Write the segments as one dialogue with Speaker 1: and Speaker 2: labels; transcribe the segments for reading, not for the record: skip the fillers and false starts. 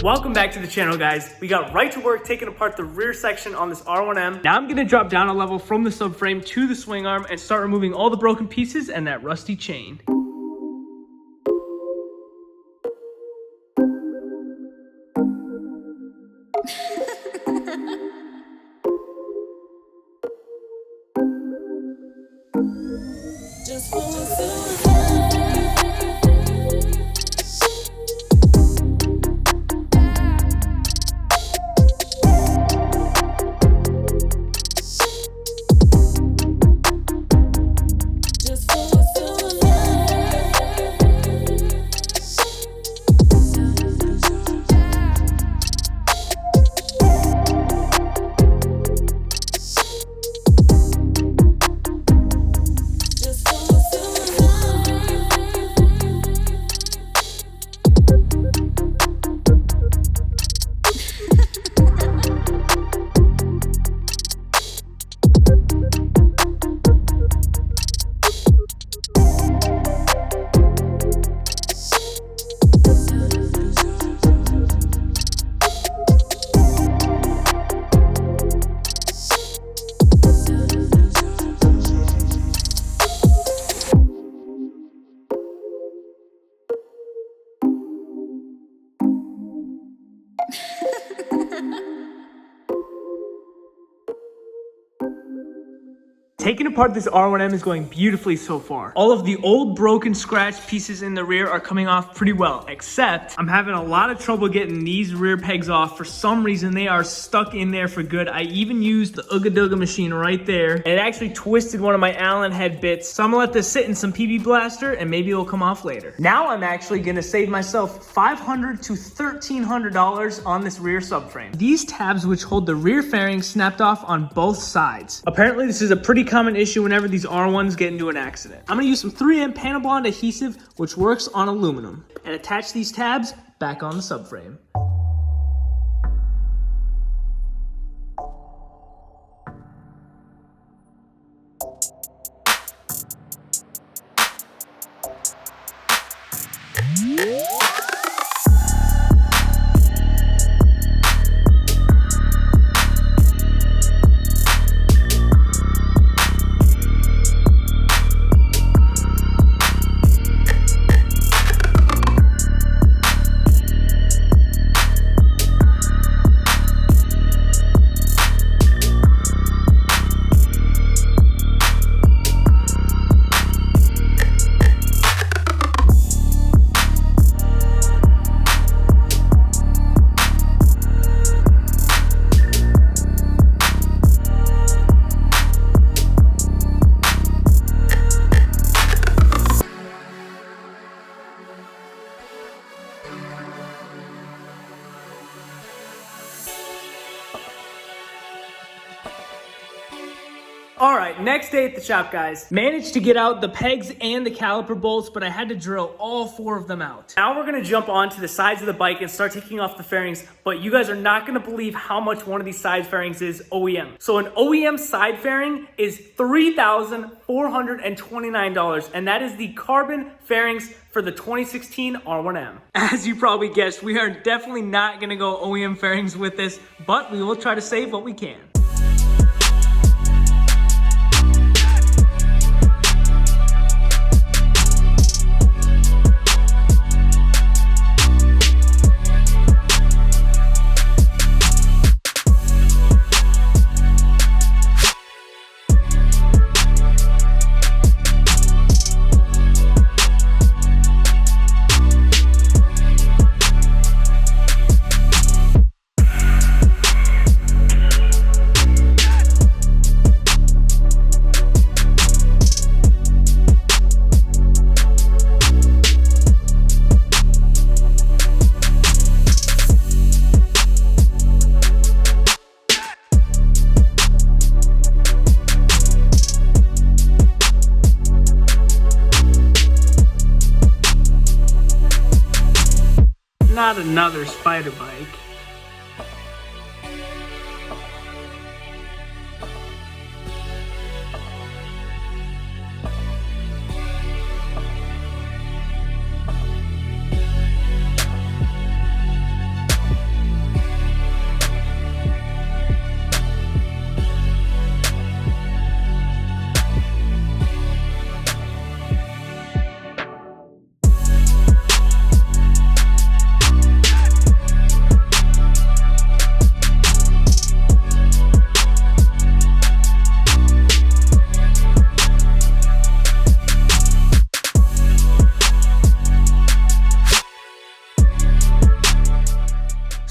Speaker 1: Welcome back to the channel, guys. We got right to work taking apart the rear section on this R1M. Now I'm gonna drop down a level from the subframe to the swing arm and start removing all the broken pieces and that rusty chain. Taking apart this R1M is going beautifully so far. All of the old broken scratch pieces in the rear are coming off pretty well, except I'm having a lot of trouble getting these rear pegs off. For some reason, they are stuck in there for good. I even used the Ooga Dooga machine right there, and it actually twisted one of my Allen head bits. So I'm gonna let this sit in some PB Blaster, and maybe it'll come off later. Now I'm actually gonna save myself $500 to $1,300 on this rear subframe. These tabs, which hold the rear fairings, snapped off on both sides. Apparently, this is a pretty common issue whenever these R1s get into an accident. I'm gonna use some 3M Panablond adhesive, which works on aluminum, and attach these tabs back on the subframe. All right, next day at the shop, guys. Managed to get out the pegs and the caliper bolts, but I had to drill all 4 of them out. Now we're gonna jump onto the sides of the bike and start taking off the fairings, but you guys are not gonna believe how much one of these side fairings is OEM. So an OEM side fairing is $3,429, and that is the carbon fairings for the 2016 R1M. As you probably guessed, we are definitely not gonna go OEM fairings with this, but we will try to save what we can. Not another spider bike.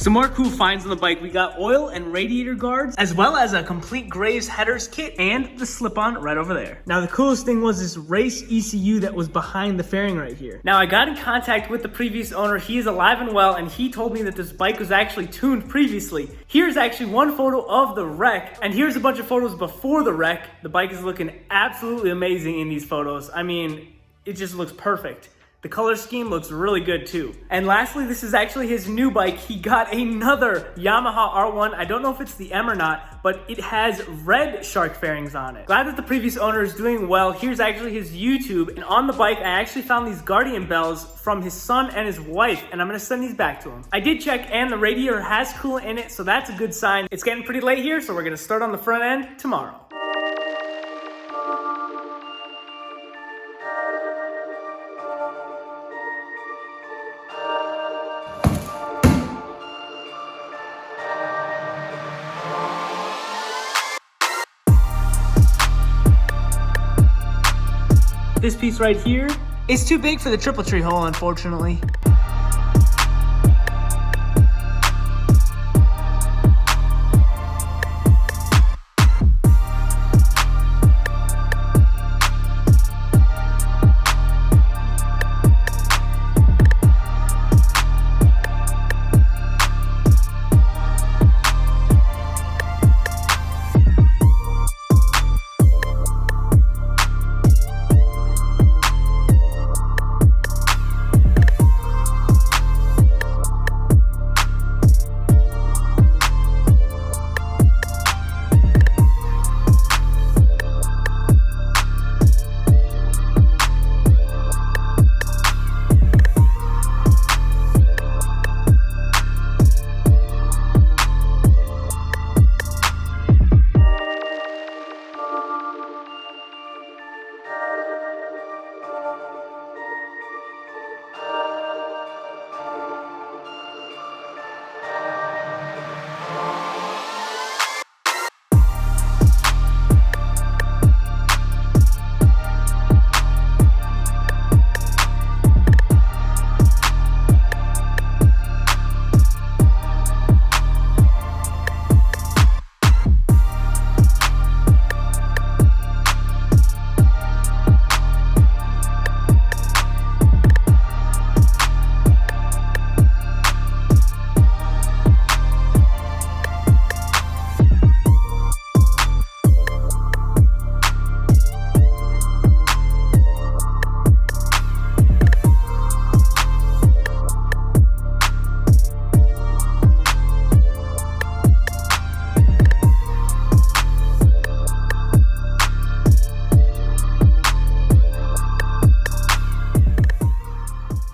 Speaker 1: Some more cool finds on the bike. We got oil and radiator guards, as well as a complete Graves headers kit and the slip-on right over there. Now the coolest thing was this race ECU that was behind the fairing right here. Now I got in contact with the previous owner. He is alive and well, and he told me that this bike was actually tuned previously. Here's actually one photo of the wreck, and here's a bunch of photos before the wreck. The bike is looking absolutely amazing in these photos. I mean, it just looks perfect. The color scheme looks really good too. And lastly, this is actually his new bike. He got another Yamaha R1. I don't know if it's the M or not, but it has red shark fairings on it. Glad that the previous owner is doing well. Here's actually his YouTube. And on the bike, I actually found these Guardian bells from his son and his wife, and I'm gonna send these back to him. I did check, and the radiator has coolant in it, so that's a good sign. It's getting pretty late here, so we're gonna start on the front end tomorrow. This piece right here is too big for the triple tree hole, unfortunately.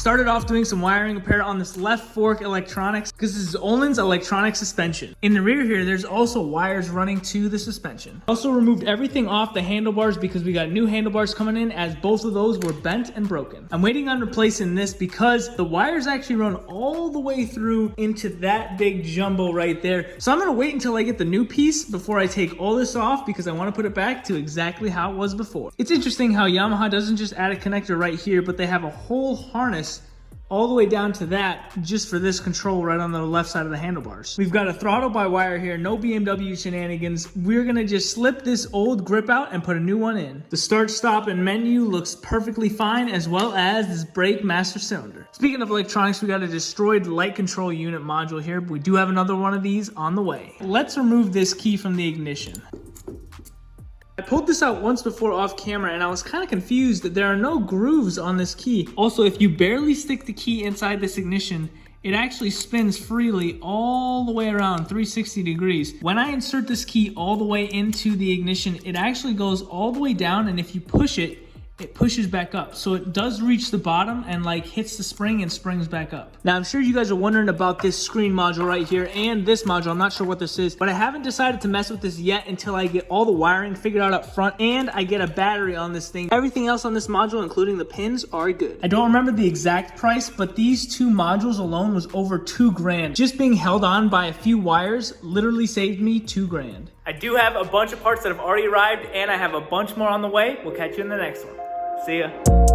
Speaker 1: Started off doing some wiring repair on this left fork electronics because this is Olin's electronic suspension. In the rear here, there's also wires running to the suspension. Also removed everything off the handlebars because we got new handlebars coming in, as both of those were bent and broken. I'm waiting on replacing this because the wires actually run all the way through into that big jumbo right there. So I'm gonna wait until I get the new piece before I take all this off because I want to put it back to exactly how it was before. It's interesting how Yamaha doesn't just add a connector right here, but they have a whole harness all the way down to that just for this control right on the left side of the handlebars. We've got a throttle by wire here, no BMW shenanigans. We're gonna just slip this old grip out and put a new one in. The start, stop, and menu looks perfectly fine, as well as this brake master cylinder. Speaking of electronics, we got a destroyed light control unit module here, but we do have another one of these on the way. Let's remove this key from the ignition. I pulled this out once before off camera and I was kind of confused that there are no grooves on this key. Also, if you barely stick the key inside this ignition, it actually spins freely all the way around 360 degrees. When I insert this key all the way into the ignition, it actually goes all the way down, and if you push it, it pushes back up. So it does reach the bottom and like hits the spring and springs back up. Now I'm sure you guys are wondering about this screen module right here and this module. I'm not sure what this is, but I haven't decided to mess with this yet until I get all the wiring figured out up front and I get a battery on this thing. Everything else on this module, including the pins, are good. I don't remember the exact price, but these two modules alone was over $2 grand. Just being held on by a few wires literally saved me $2 grand. I do have a bunch of parts that have already arrived and I have a bunch more on the way. We'll catch you in the next one. See ya.